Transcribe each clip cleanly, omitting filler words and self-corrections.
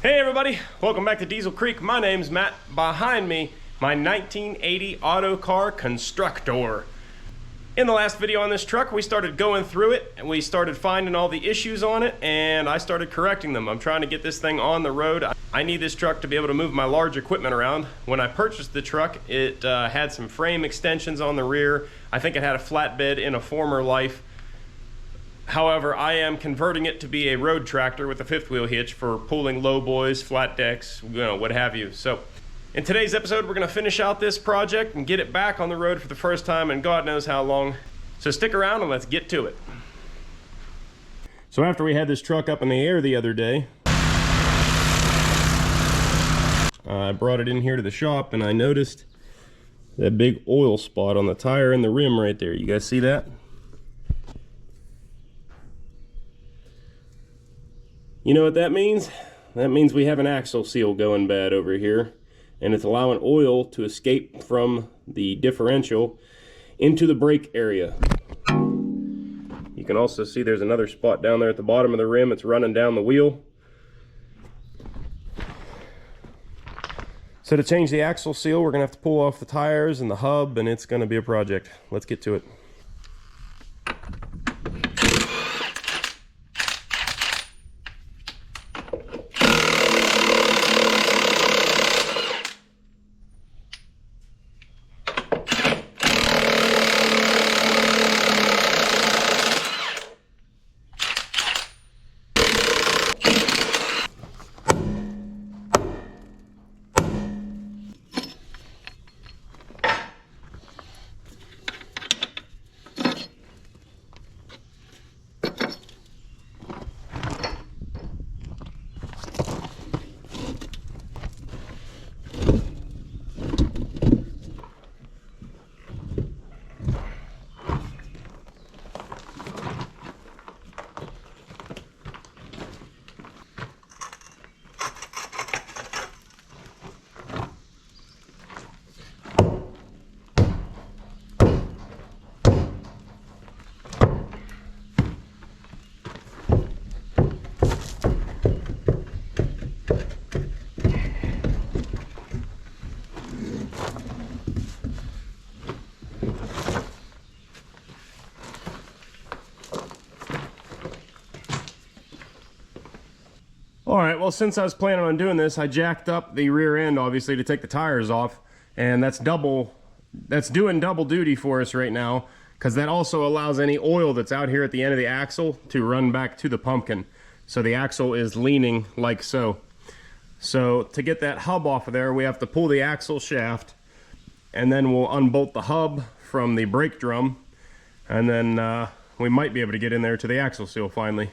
Hey everybody, welcome back to Diesel Creek. My name's Matt. Behind me, my 1980 Autocar Construcktor. In the last video on this truck, we started going through it and we started finding all the issues on it and I started correcting them. I'm trying to get this thing on the road. I need this truck to be able to move my large equipment around. When I purchased the truck, it had some frame extensions on the rear. I think it had a flatbed in a former life. However, I am converting it to be a road tractor with a fifth wheel hitch for pulling low boys, flat decks, what have you. So in today's episode, we're going to finish out this project and get it back on the road for the first time in God knows how long. So stick around and let's get to it. So after we had this truck up in the air the other day, I brought it in here to the shop and I noticed that big oil spot on the tire and the rim right there. You guys see that? You know what that means? That means we have an axle seal going bad over here, and it's allowing oil to escape from the differential into the brake area. You can also see there's another spot down there at the bottom of the rim. It's running down the wheel. So to change the axle seal, we're gonna have to pull off the tires and the hub, and it's gonna be a project. Let's get to it. Alright, well, since I was planning on doing this, I jacked up the rear end, obviously, to take the tires off, and that's doing double duty for us right now, because that also allows any oil that's out here at the end of the axle to run back to the pumpkin. So the axle is leaning like so. So to get that hub off of there, we have to pull the axle shaft, and then we'll unbolt the hub from the brake drum, and then we might be able to get in there to the axle seal finally.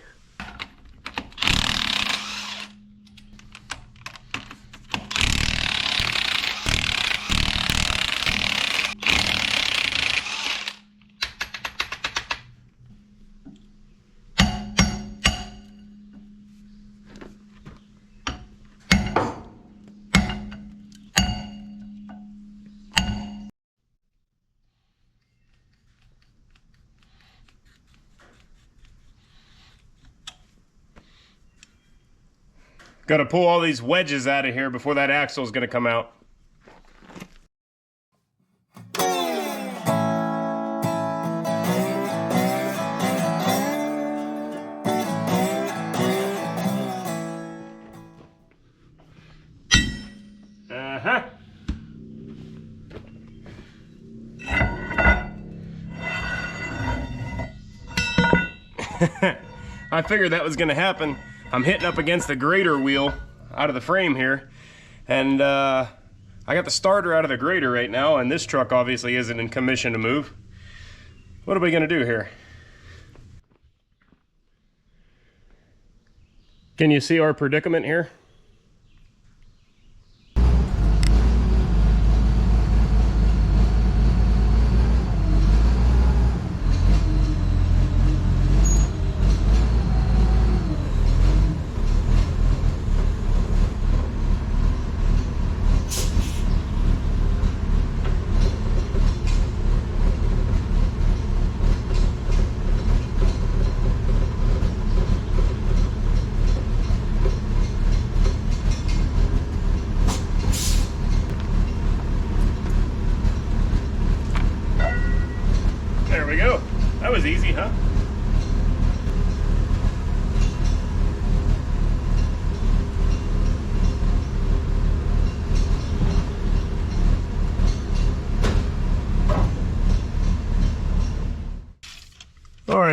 Got to pull all these wedges out of here before that axle is going to come out. I figured that was going to happen. I'm hitting up against the grader wheel out of the frame here, and I got the starter out of the grader right now, and this truck obviously isn't in commission to move. What are we going to do here? Can you see our predicament here?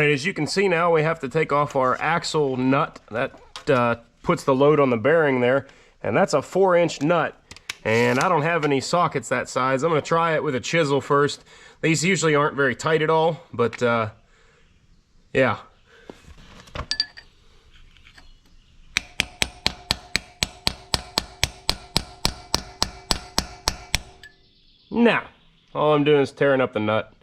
Alright, as you can see now, we have to take off our axle nut. That puts the load on the bearing there, and that's a 4-inch nut. And I don't have any sockets that size. I'm going to try it with a chisel first. These usually aren't very tight at all, but yeah. Now, all I'm doing is tearing up the nut.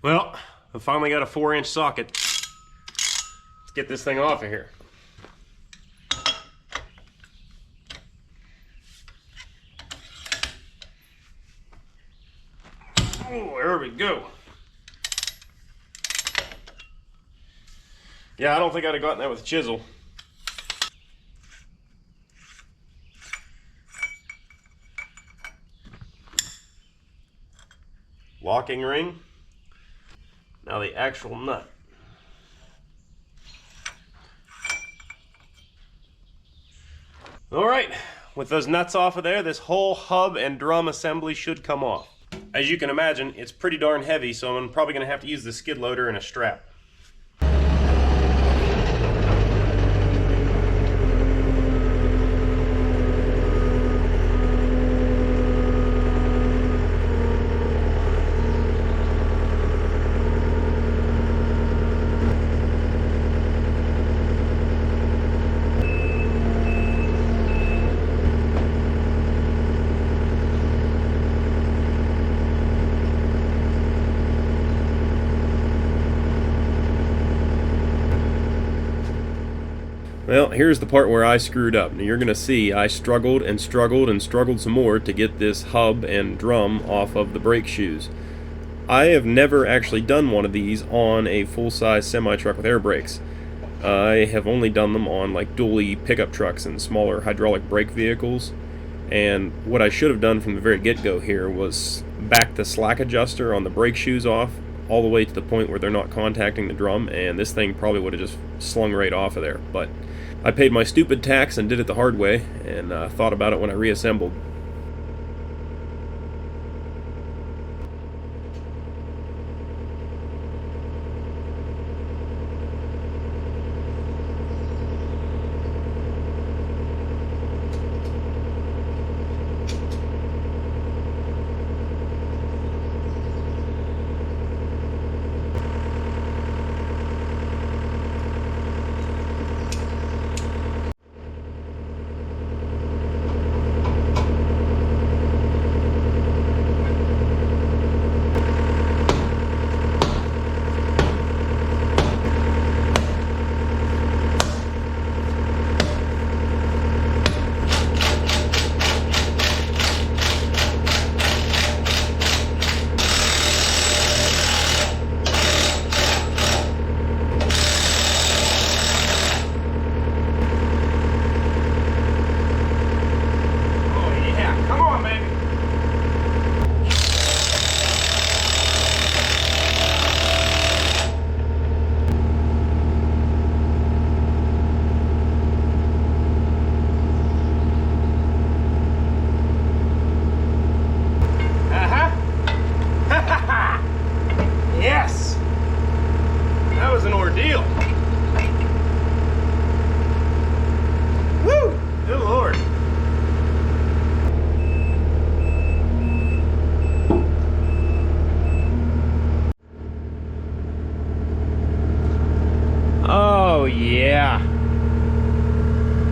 Well, I finally got a 4-inch socket. Let's get this thing off of here. Oh, there we go. Yeah, I don't think I'd have gotten that with a chisel. Locking ring. Now the actual nut. All right, with those nuts off of there, this whole hub and drum assembly should come off. As you can imagine, it's pretty darn heavy, so I'm probably going to have to use the skid loader and a strap. Well, here's the part where I screwed up. Now you're going to see I struggled and struggled and struggled some more to get this hub and drum off of the brake shoes. I have never actually done one of these on a full-size semi-truck with air brakes. I have only done them on like dually pickup trucks and smaller hydraulic brake vehicles. And what I should have done from the very get-go here was back the slack adjuster on the brake shoes off all the way to the point where they're not contacting the drum, and this thing probably would have just slung right off of there. But I paid my stupid tax and did it the hard way, and thought about it when I reassembled.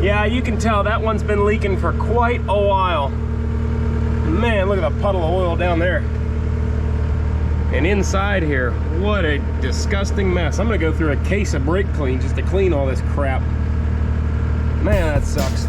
Yeah, you can tell that one's been leaking for quite a while. Man, look at the puddle of oil down there. And inside here, what a disgusting mess. I'm gonna go through a case of brake clean just to clean all this crap. Man, that sucks.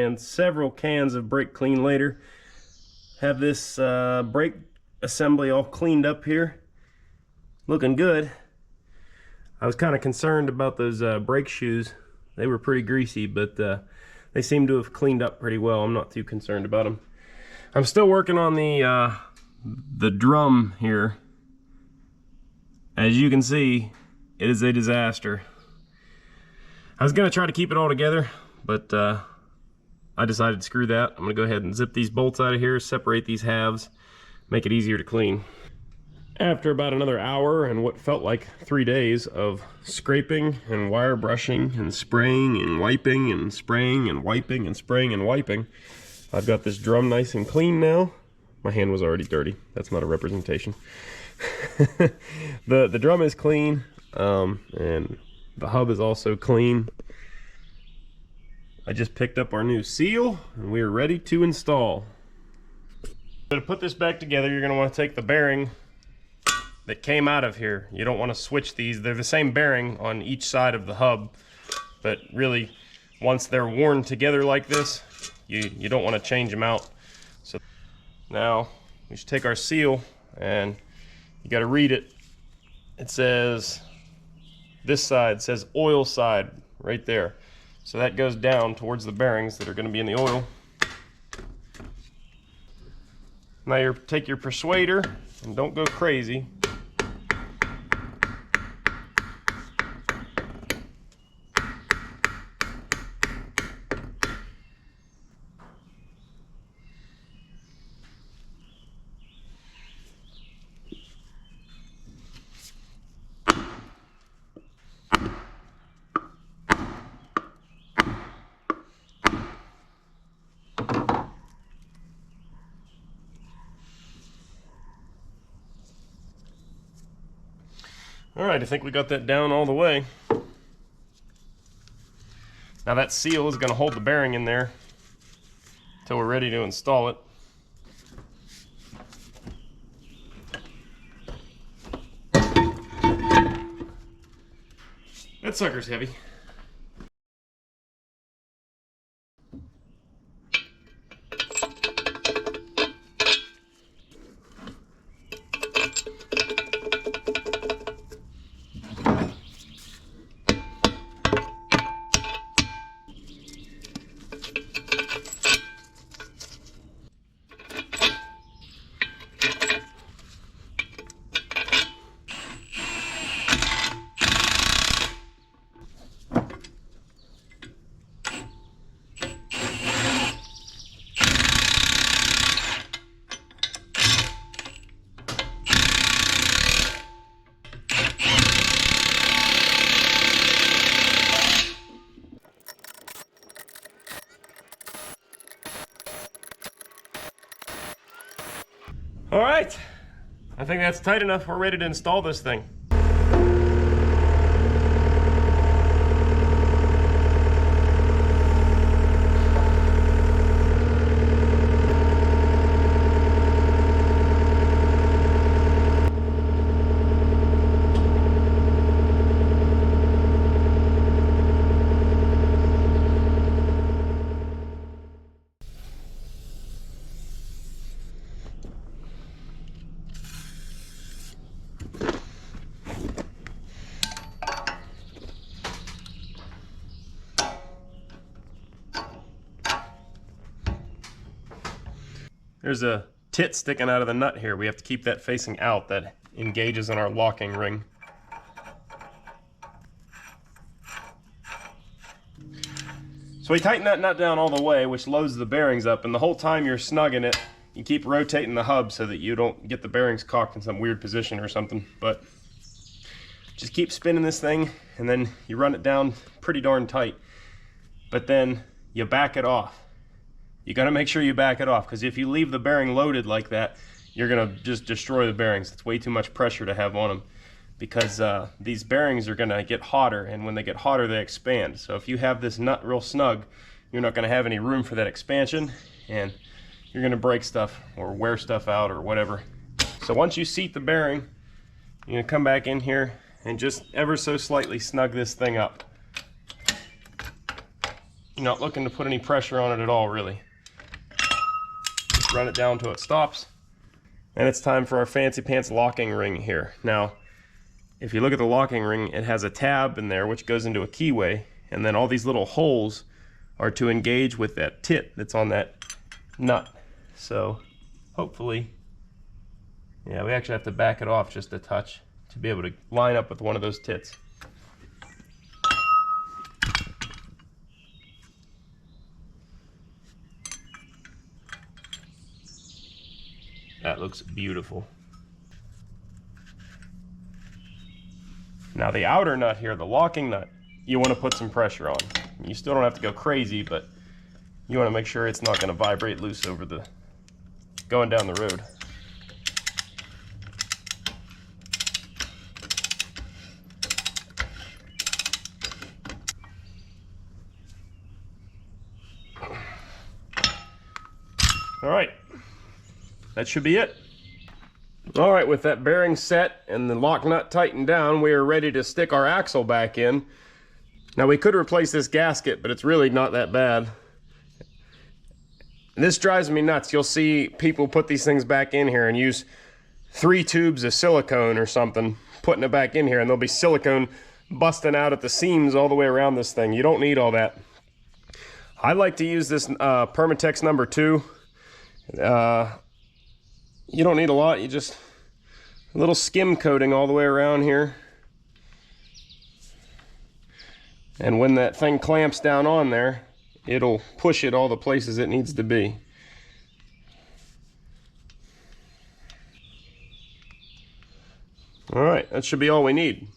and several cans of brake clean later. Have this brake assembly all cleaned up here. Looking good. I was kind of concerned about those brake shoes. They were pretty greasy, but they seem to have cleaned up pretty well. I'm not too concerned about them. I'm still working on the drum here. As you can see, it is a disaster. I was gonna try to keep it all together, but I decided to screw that. I'm gonna go ahead and zip these bolts out of here, separate these halves, make it easier to clean. After about another hour and what felt like 3 days of scraping and wire brushing and spraying and wiping and spraying and wiping and spraying and wiping, I've got this drum nice and clean now. My hand was already dirty. That's not a representation. The drum is clean, and the hub is also clean. I just picked up our new seal and we are ready to install. So to put this back together, you're going to want to take the bearing that came out of here. You don't want to switch these. They're the same bearing on each side of the hub, but really once they're worn together like this, you don't want to change them out. So now we should take our seal and you got to read it. It says, this side says oil side right there. So that goes down towards the bearings that are going to be in the oil. Now take your persuader and don't go crazy. Alright, I think we got that down all the way. Now that seal is going to hold the bearing in there until we're ready to install it. That sucker's heavy. All right, I think that's tight enough. We're ready to install this thing. There's a tit sticking out of the nut here. We have to keep that facing out. That engages in our locking ring. So we tighten that nut down all the way, which loads the bearings up, and the whole time you're snugging it, you keep rotating the hub so that you don't get the bearings cocked in some weird position or something. But just keep spinning this thing, and then you run it down pretty darn tight. But then you back it off. You got to make sure you back it off, because if you leave the bearing loaded like that, you're going to just destroy the bearings. It's way too much pressure to have on them, because these bearings are going to get hotter, and when they get hotter they expand. So if you have this nut real snug, you're not going to have any room for that expansion, and you're going to break stuff or wear stuff out or whatever. So once you seat the bearing, you're going to come back in here and just ever so slightly snug this thing up. You're not looking to put any pressure on it at all, really. Just run it down till it stops. And it's time for our fancy pants locking ring here. Now, if you look at the locking ring, it has a tab in there which goes into a keyway, and then all these little holes are to engage with that tit that's on that nut. So hopefully, yeah, we actually have to back it off just a touch to be able to line up with one of those tits. That looks beautiful. Now the outer nut here, the locking nut, you want to put some pressure on. You still don't have to go crazy, but you want to make sure it's not going to vibrate loose over the going down the road. All right, that should be it. All right, with that bearing set and the lock nut tightened down, we are ready to stick our axle back in. Now we could replace this gasket, but it's really not that bad. And this drives me nuts. You'll see people put these things back in here and use 3 tubes of silicone or something, putting it back in here, and there'll be silicone busting out at the seams all the way around this thing. You don't need all that. I like to use this Permatex number 2. You don't need a lot, you just a little skim coating all the way around here. And when that thing clamps down on there, it'll push it all the places it needs to be. All right, that should be all we need.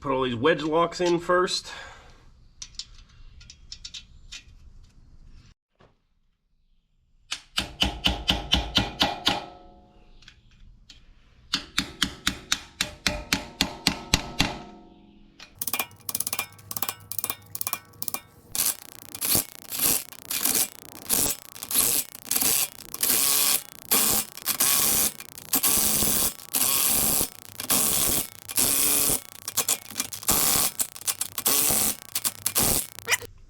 Put all these wedge locks in first.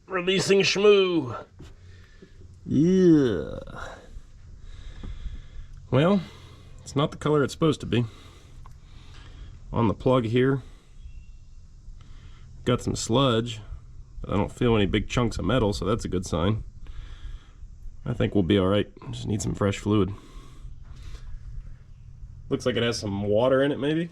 Releasing schmoo. Yeah. Well, it's not the color it's supposed to be. On the plug here, got some sludge, but I don't feel any big chunks of metal, so that's a good sign. I think we'll be all right. Just need some fresh fluid. Looks like it has some water in it, maybe.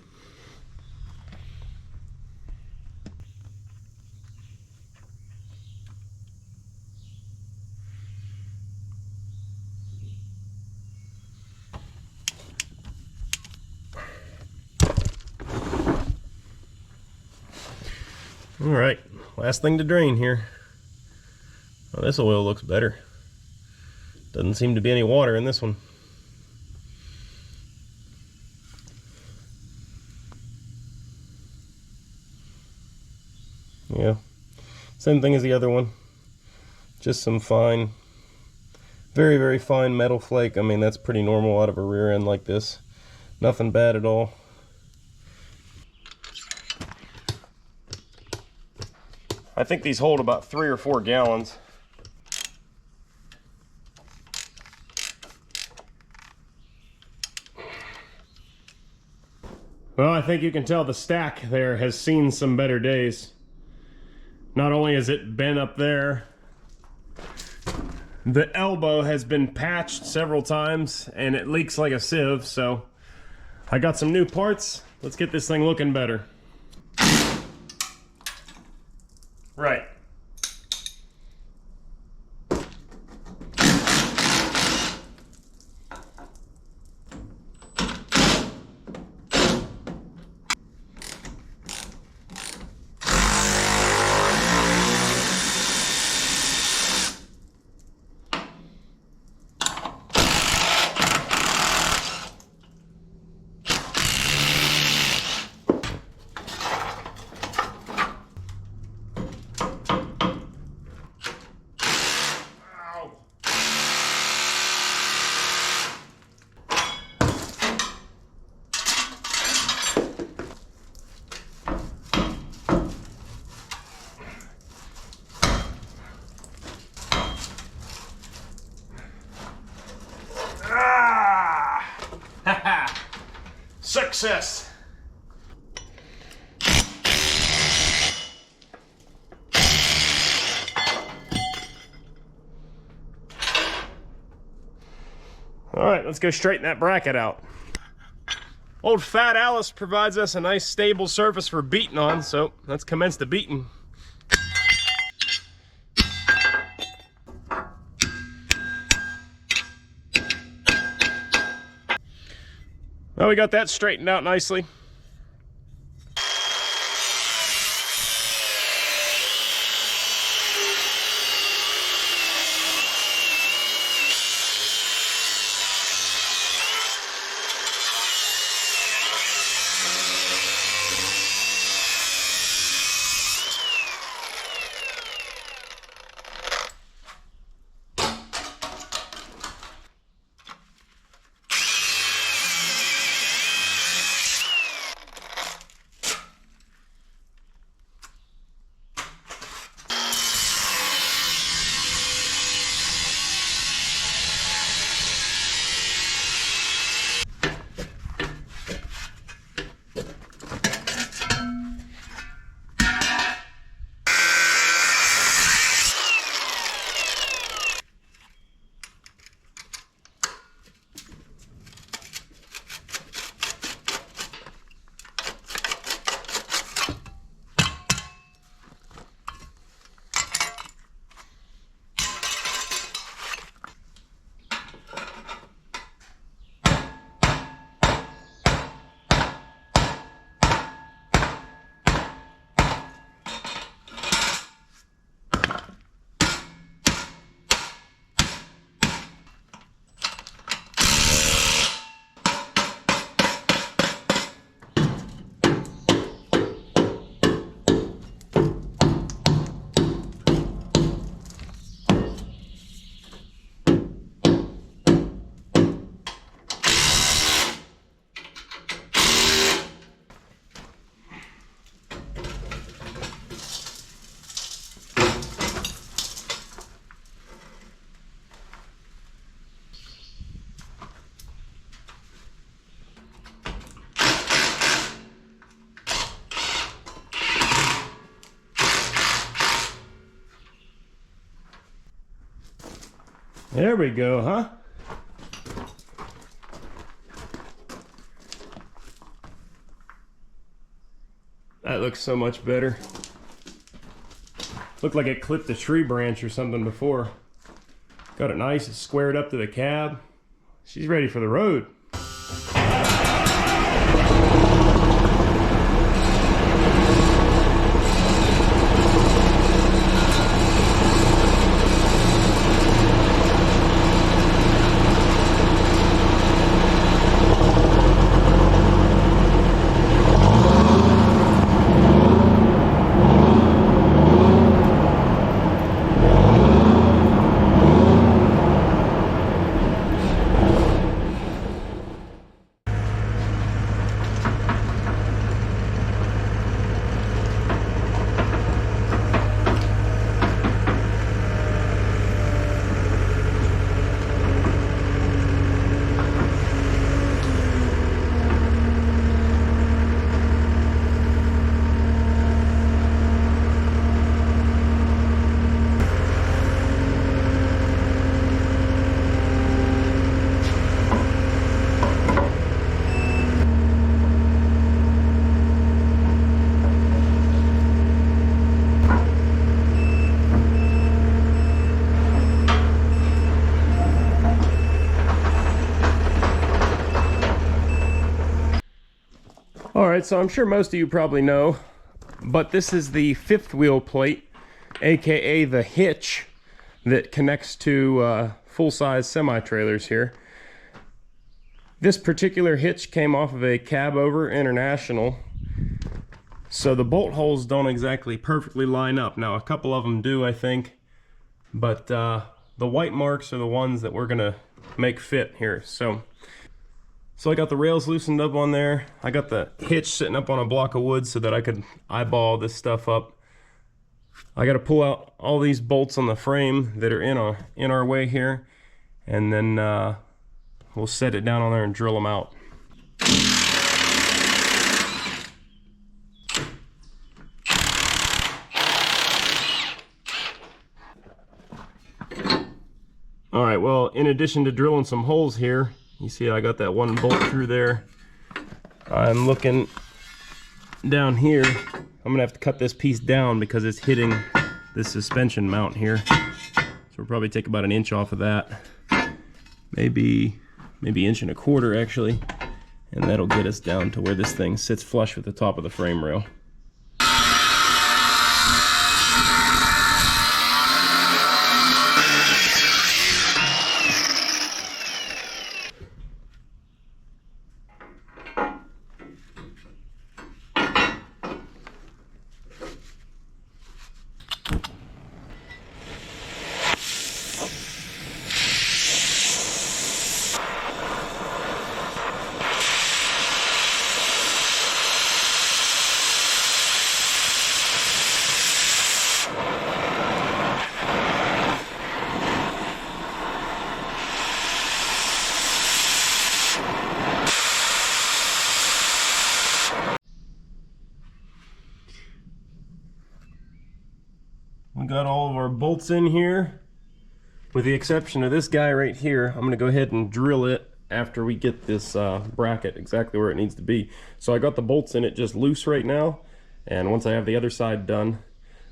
All right, last thing to drain here. Oh, this oil looks better. Doesn't seem to be any water in this one. Yeah, same thing as the other one. Just some fine, very, very fine metal flake. I mean, that's pretty normal out of a rear end like this. Nothing bad at all. I think these hold about 3 or 4 gallons. Well, I think you can tell the stack there has seen some better days. Not only has it been up there, the elbow has been patched several times and it leaks like a sieve, so I got some new parts. Let's get this thing looking better. Right. access. All right, let's go straighten that bracket out. Old Fat Alice provides us a nice stable surface for beating on, so let's commence the beating. Well, we got that straightened out nicely. There we go, huh? That looks so much better. Looked like it clipped a tree branch or something before. Got it nice, it's squared up to the cab. She's ready for the road. Alright, so I'm sure most of you probably know, but this is the fifth wheel plate, aka the hitch, that connects to full-size semi-trailers here. This particular hitch came off of a Cab Over International, so the bolt holes don't exactly perfectly line up. Now, a couple of them do, I think, but the white marks are the ones that we're gonna make fit here. So I got the rails loosened up on there. I got the hitch sitting up on a block of wood so that I could eyeball this stuff up. I got to pull out all these bolts on the frame that are in our way here, and then we'll set it down on there and drill them out. All right, well, in addition to drilling some holes here, you see I got that one bolt through there. I'm looking down here. I'm gonna have to cut this piece down because it's hitting this suspension mount here. So we'll probably take about an inch off of that. Maybe inch and a quarter actually. And that'll get us down to where this thing sits flush with the top of the frame rail. We got all of our bolts in here, with the exception of this guy right here. I'm going to go ahead and drill it after we get this bracket exactly where it needs to be. So I got the bolts in it just loose right now, and once I have the other side done,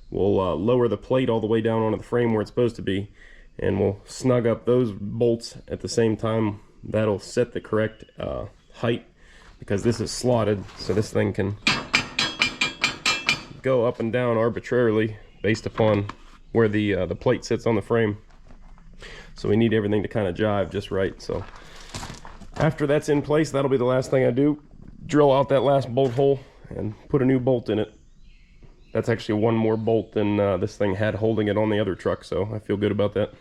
we'll lower the plate all the way down onto the frame where it's supposed to be, and we'll snug up those bolts at the same time. That'll set the correct height, because this is slotted, so this thing can go up and down arbitrarily based upon where the plate sits on the frame. So we need everything to kind of jive just right. So after that's in place, that'll be the last thing I do. Drill out that last bolt hole and put a new bolt in it. That's actually one more bolt than this thing had holding it on the other truck, so I feel good about that.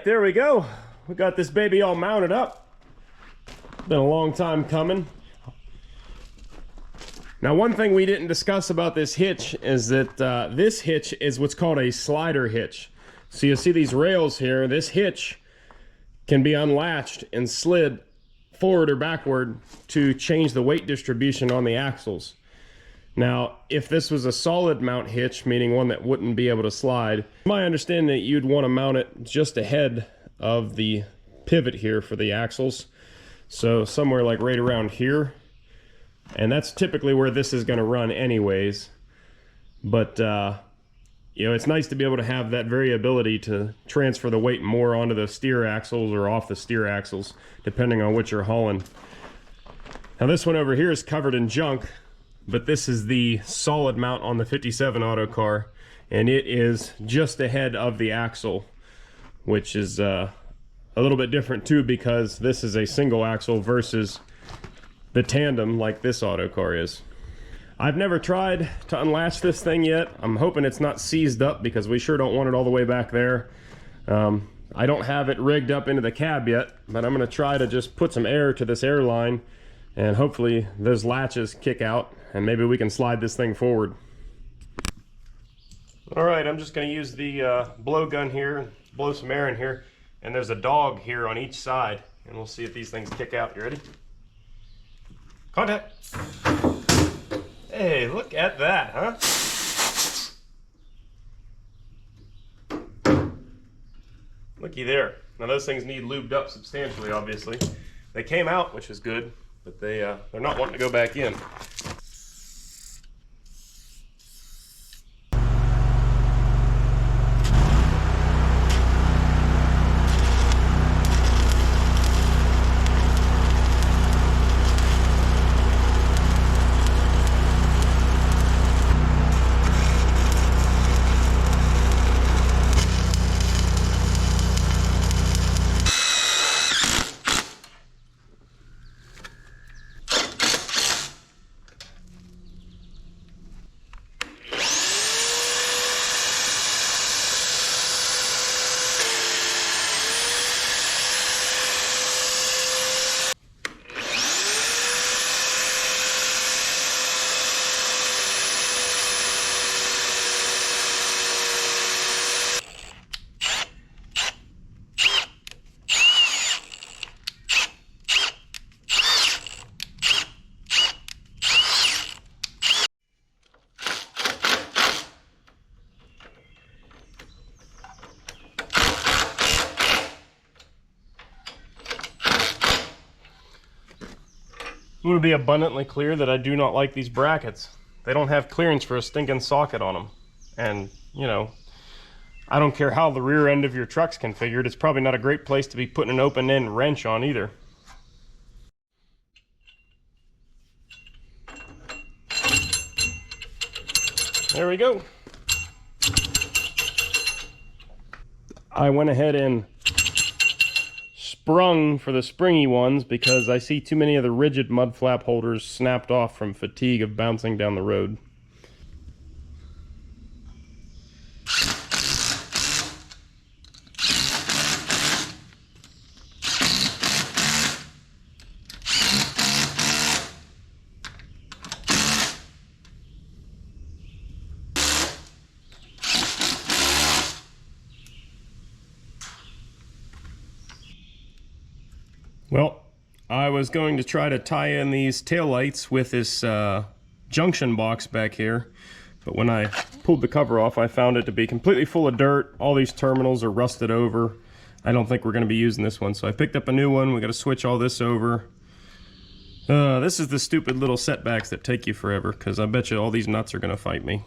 There we go. We got this baby all mounted up. Been a long time coming. Now, one thing we didn't discuss about this hitch is that this hitch is what's called a slider hitch. So you see these rails here. This hitch can be unlatched and slid forward or backward to change the weight distribution on the axles. Now, if this was a solid mount hitch, meaning one that wouldn't be able to slide, my understanding that you'd want to mount it just ahead of the pivot here for the axles. So somewhere like right around here. And that's typically where this is going to run anyways. But, you know, it's nice to be able to have that variability to transfer the weight more onto the steer axles or off the steer axles, depending on what you're hauling. Now this one over here is covered in junk. But this is the solid mount on the 57 Autocar, and it is just ahead of the axle, which is a little bit different too, because this is a single axle versus the tandem like this Autocar is. I've never tried to unlatch this thing yet. I'm hoping it's not seized up, because we sure don't want it all the way back there. I don't have it rigged up into the cab yet, but I'm going to try to just put some air to this air line, and hopefully those latches kick out and maybe we can slide this thing forward. Alright, I'm just going to use the blowgun here, blow some air in here, and there's a dog here on each side, and we'll see if these things kick out. You ready? Contact! Hey, look at that, huh? Looky there. Now those things need lubed up substantially, obviously. They came out, which is good, but they're not wanting to go back in. I'm going to be abundantly clear that I do not like these brackets. They don't have clearance for a stinking socket on them. And, you know, I don't care how the rear end of your truck's configured, it's probably not a great place to be putting an open-end wrench on either. There we go. I went ahead and sprung for the springy ones because I see too many of the rigid mud flap holders snapped off from fatigue of bouncing down the road. Well, I was going to try to tie in these taillights with this junction box back here, but when I pulled the cover off, I found it to be completely full of dirt. All these terminals are rusted over. I don't think we're going to be using this one, so I picked up a new one. We got to switch all this over. This is the stupid little setbacks that take you forever, because I bet you all these nuts are going to fight me.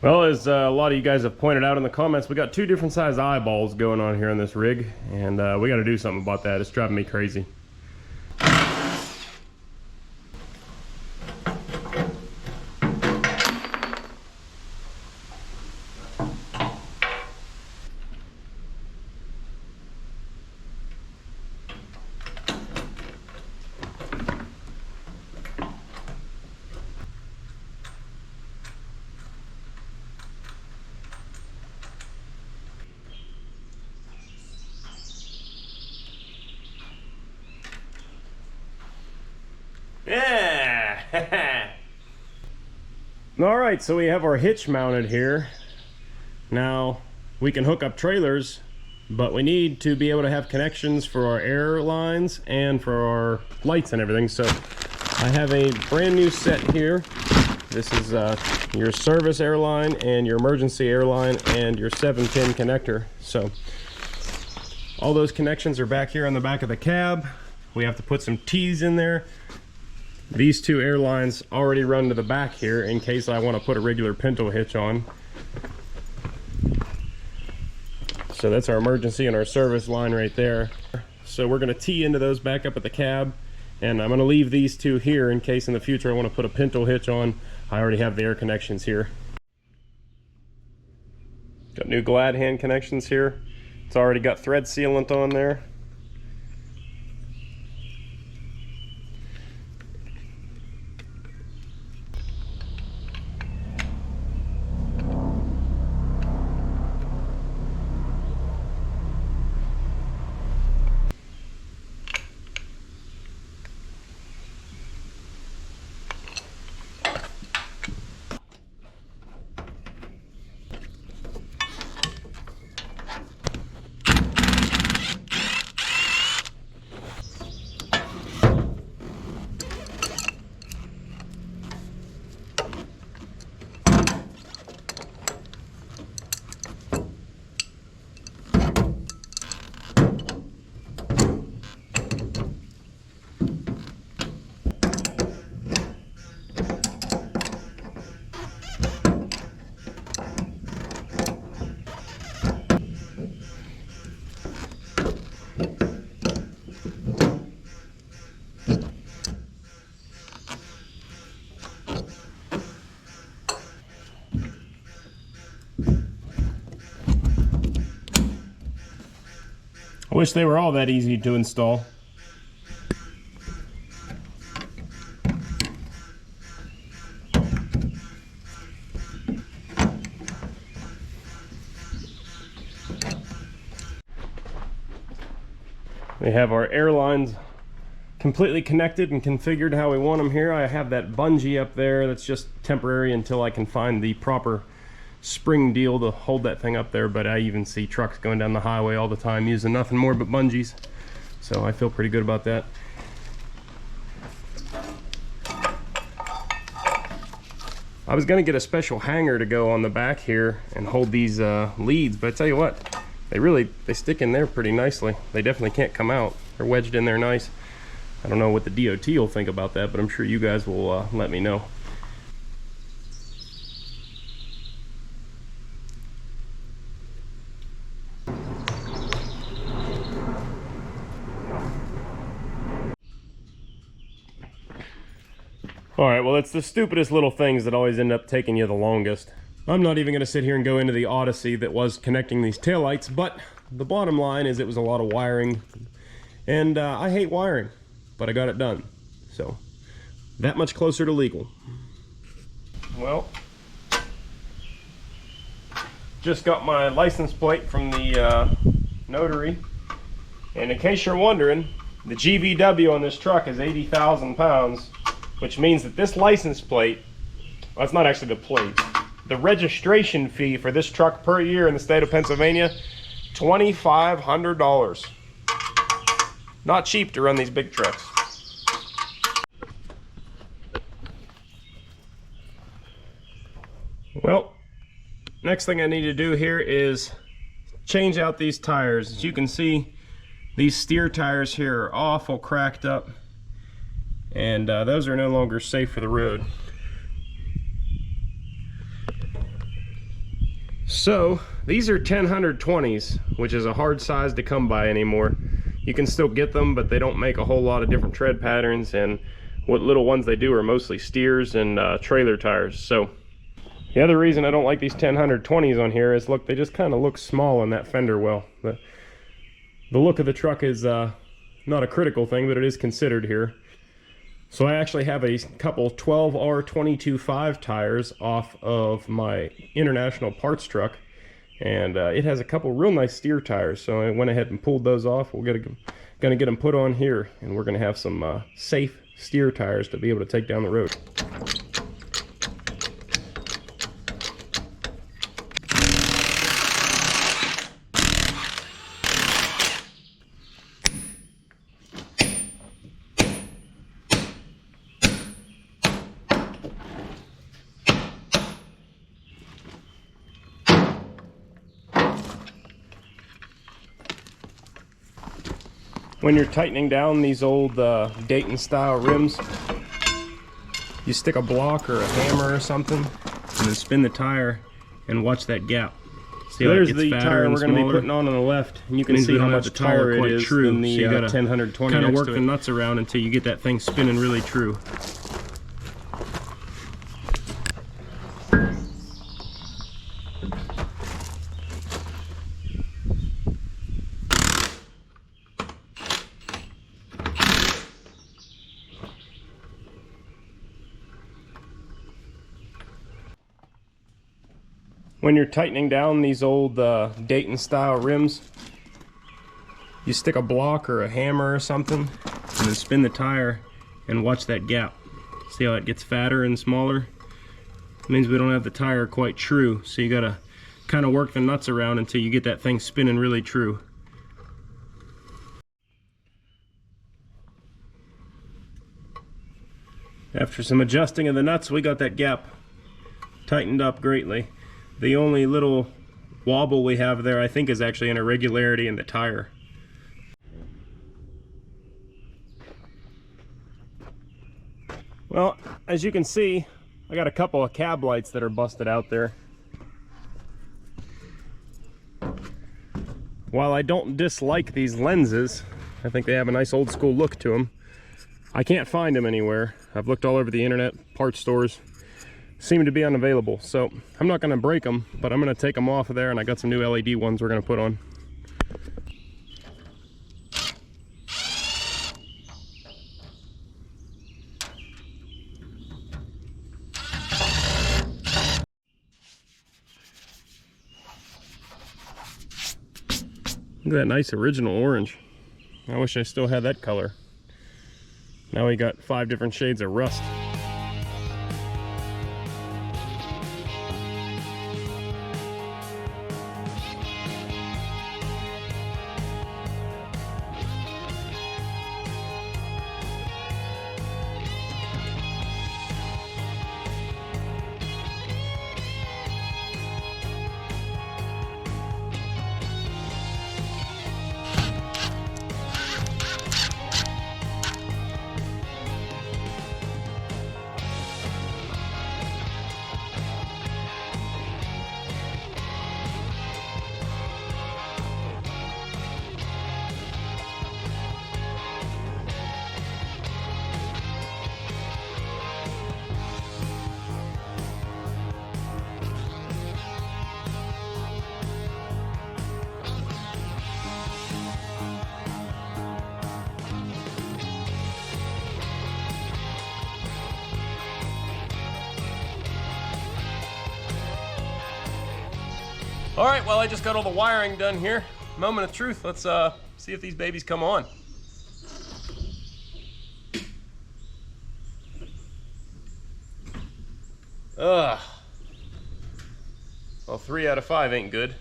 Well, as a lot of you guys have pointed out in the comments, we got two different size eyeballs going on here in this rig, and we got to do something about that. It's driving me crazy. Alright, so we have our hitch mounted here. Now, we can hook up trailers, but we need to be able to have connections for our air lines and for our lights and everything. So I have a brand new set here. This is your service airline and your emergency airline and your 7-pin connector. So all those connections are back here on the back of the cab. We have to put some T's in there. These two airlines already run to the back here in case I want to put a regular pinto hitch on. So that's our emergency and our service line right there. So we're going to tee into those back up at the cab, and I'm going to leave these two here in case in the future I want to put a pinto hitch on. I already have the air connections here. Got new glad hand connections here. It's already got thread sealant on there. I wish they were all that easy to install. We have our airlines completely connected and configured how we want them here. I have that bungee up there that's just temporary until I can find the proper spring deal to hold that thing up there, but I even see trucks going down the highway all the time using nothing more but bungees, so I feel pretty good about that. I was gonna get a special hanger to go on the back here and hold these leads, but I tell you what, they stick in there pretty nicely. They definitely can't come out. They're wedged in there nice. I don't know what the DOT will think about that, but I'm sure you guys will let me know. Alright, well, it's the stupidest little things that always end up taking you the longest. I'm not even going to sit here and go into the odyssey that was connecting these taillights, but the bottom line is it was a lot of wiring, and I hate wiring, but I got it done. So, that much closer to legal. Well, just got my license plate from the notary, and in case you're wondering, the GVW on this truck is 80,000 pounds. Which means that this license plate, well, it's not actually the plate, the registration fee for this truck per year in the state of Pennsylvania, $2,500. Not cheap to run these big trucks. Well, next thing I need to do here is change out these tires. As you can see, these steer tires here are awful cracked up. And those are no longer safe for the road. So these are 10/120s, which is a hard size to come by anymore. You can still get them, but they don't make a whole lot of different tread patterns, and what little ones they do are mostly steers and trailer tires. So the other reason I don't like these 10/120s on here is, look, they just kind of look small in that fender well. The look of the truck is not a critical thing, but it is considered here. So I actually have a couple 12R22.5 tires off of my international parts truck, and it has a couple real nice steer tires. So I went ahead and pulled those off. We're gonna get them put on here, and we're gonna have some safe steer tires to be able to take down the road. When you're tightening down these old Dayton style rims, you stick a block or a hammer or something and then spin the tire and watch that gap. See, there's the tire we're going to be putting on the left, and you can see how much taller it is than the 10-120. Kind of work the nuts around until you get that thing spinning really true. When you're tightening down these old Dayton style rims, you stick a block or a hammer or something and then spin the tire and watch that gap. See how it gets fatter and smaller? It means we don't have the tire quite true, so you gotta kind of work the nuts around until you get that thing spinning really true. After some adjusting of the nuts, we got that gap tightened up greatly. The only little wobble we have there, I think, is actually an irregularity in the tire. Well, as you can see, I got a couple of cab lights that are busted out there. While I don't dislike these lenses, I think they have a nice old school look to them. I can't find them anywhere. I've looked all over the internet, parts stores. Seem to be unavailable, so I'm not going to break them, but I'm going to take them off of there, and I got some new LED ones we're going to put on. Look at that nice original orange. I wish I still had that color. Now we got 5 different shades of rust. All right, well, I just got all the wiring done here. Moment of truth. Let's see if these babies come on. Ugh. Well, 3 out of 5 ain't good.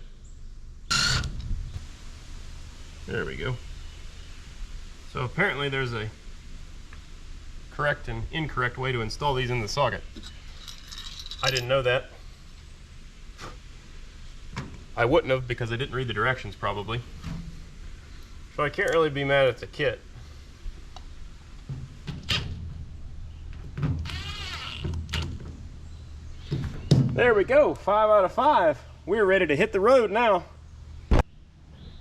There we go. So apparently there's a correct and incorrect way to install these in the socket. I didn't know that. I wouldn't have, because I didn't read the directions probably. So I can't really be mad at the kit. There we go, 5 out of 5. We're ready to hit the road now.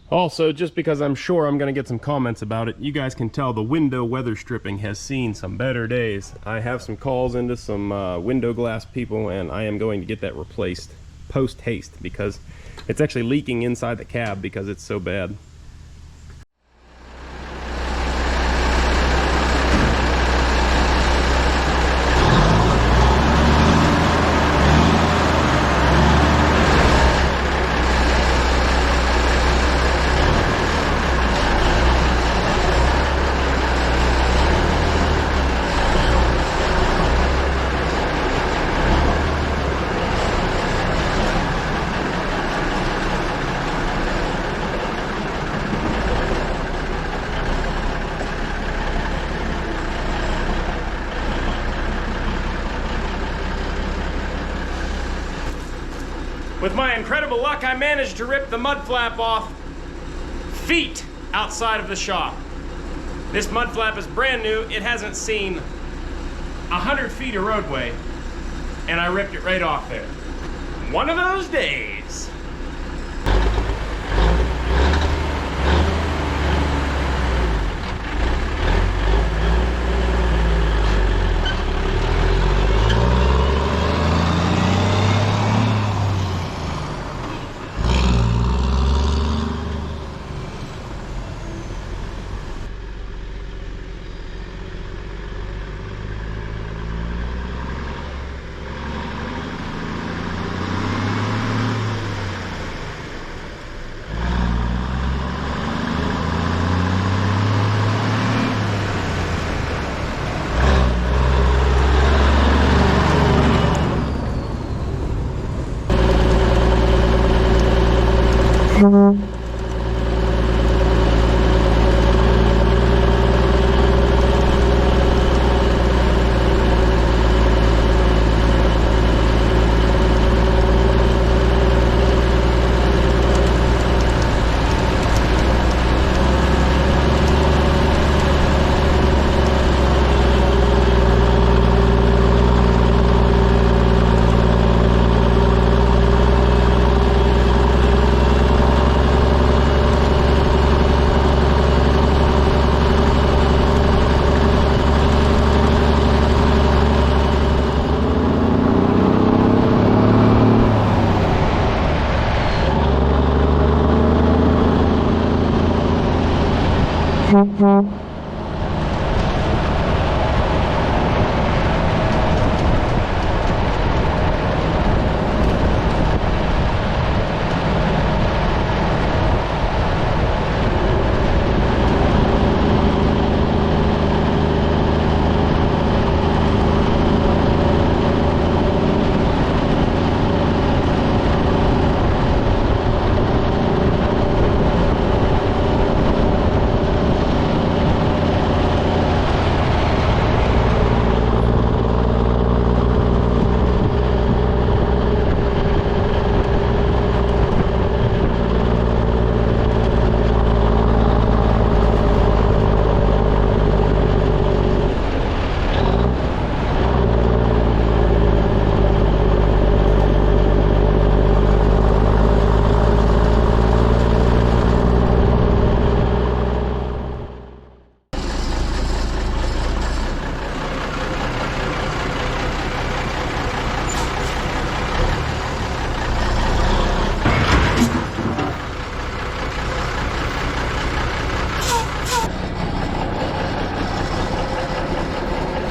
Also, just because I'm sure I'm going to get some comments about it, you guys can tell the window weather stripping has seen some better days. I have some calls into some window glass people, and I am going to get that replaced post haste because it's actually leaking inside the cab because it's so bad. With my incredible luck, I managed to rip the mud flap off feet outside of the shop. This mud flap is brand new. It hasn't seen 100 feet of roadway, and I ripped it right off there. One of those days.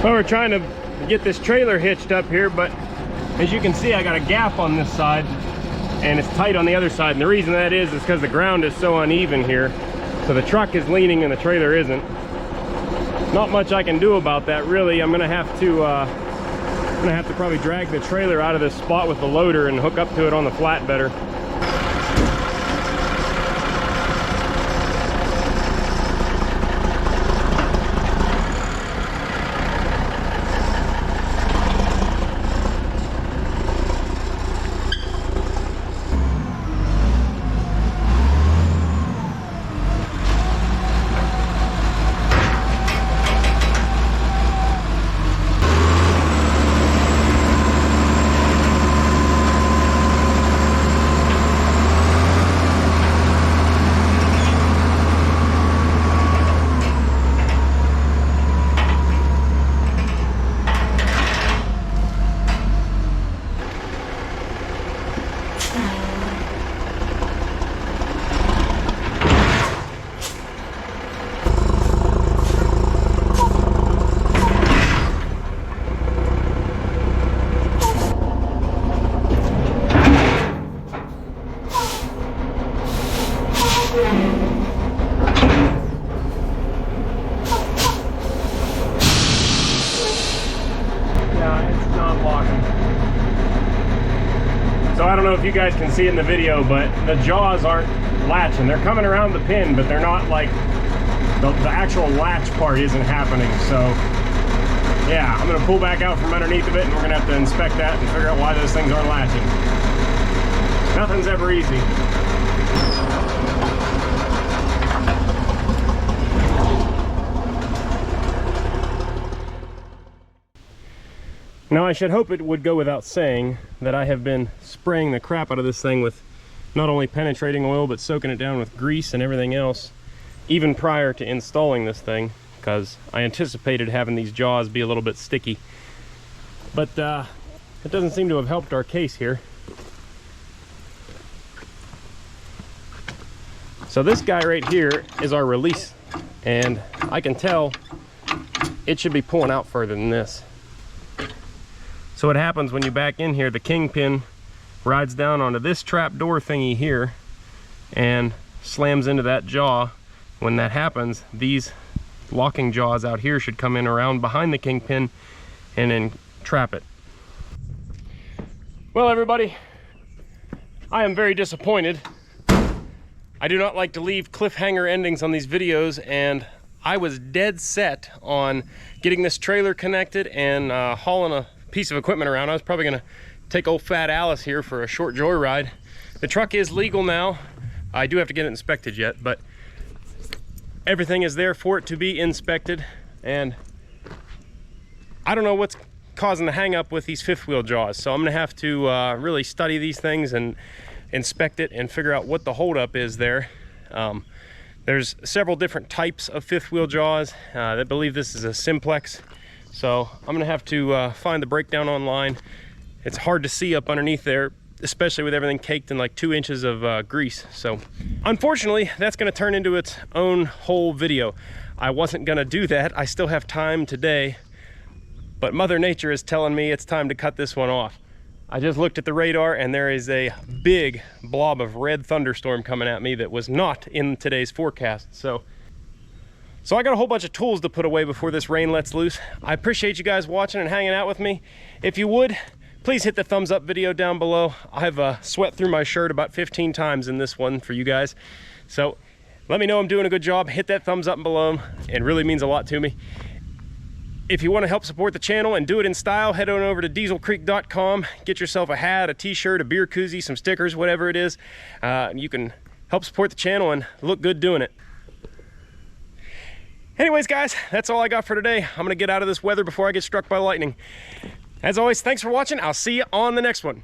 Well, we're trying to get this trailer hitched up here, but as you can see, I got a gap on this side and it's tight on the other side. And the reason that is because the ground is so uneven here. So the truck is leaning and the trailer isn't. Not much I can do about that, really. I'm gonna have to probably drag the trailer out of this spot with the loader and hook up to it on the flat better. So I don't know if you guys can see it in the video, but the jaws aren't latching. They're coming around the pin, but they're not like, the actual latch part isn't happening. So yeah, I'm gonna pull back out from underneath of it and we're gonna have to inspect that and figure out why those things aren't latching. Nothing's ever easy. Now I should hope it would go without saying that I have been spraying the crap out of this thing with not only penetrating oil, but soaking it down with grease and everything else, even prior to installing this thing, because I anticipated having these jaws be a little bit sticky. But it doesn't seem to have helped our case here. So this guy right here is our release, and I can tell it should be pulling out further than this. So what happens when you back in here, the kingpin rides down onto this trap door thingy here and slams into that jaw. When that happens, these locking jaws out here should come in around behind the kingpin and then trap it. Well, everybody, I am very disappointed. I do not like to leave cliffhanger endings on these videos, and I was dead set on getting this trailer connected and hauling a piece of equipment around. I was probably gonna take old fat Alice here for a short joyride. The truck is legal now. I do have to get it inspected yet, but everything is there for it to be inspected, and I don't know what's causing the hang up with these fifth wheel jaws, so I'm gonna have to really study these things and inspect it and figure out what the holdup is there. There's several different types of fifth wheel jaws. I believe this is a simplex, so I'm gonna have to find the breakdown online. It's hard to see up underneath there, especially with everything caked in like 2 inches of grease. So unfortunately, that's gonna turn into its own whole video. I wasn't gonna do that. I still have time today, but Mother Nature is telling me it's time to cut this one off. I just looked at the radar and there is a big blob of red thunderstorm coming at me that was not in today's forecast. So I got a whole bunch of tools to put away before this rain lets loose. I appreciate you guys watching and hanging out with me. If you would, please hit the thumbs up video down below. I've sweat through my shirt about 15 times in this one for you guys. So let me know I'm doing a good job. Hit that thumbs up below. It really means a lot to me. If you want to help support the channel and do it in style, head on over to dieselcreek.com. Get yourself a hat, a t-shirt, a beer koozie, some stickers, whatever it is. You can help support the channel and look good doing it. Anyways, guys, that's all I got for today. I'm gonna get out of this weather before I get struck by lightning. As always, thanks for watching. I'll see you on the next one.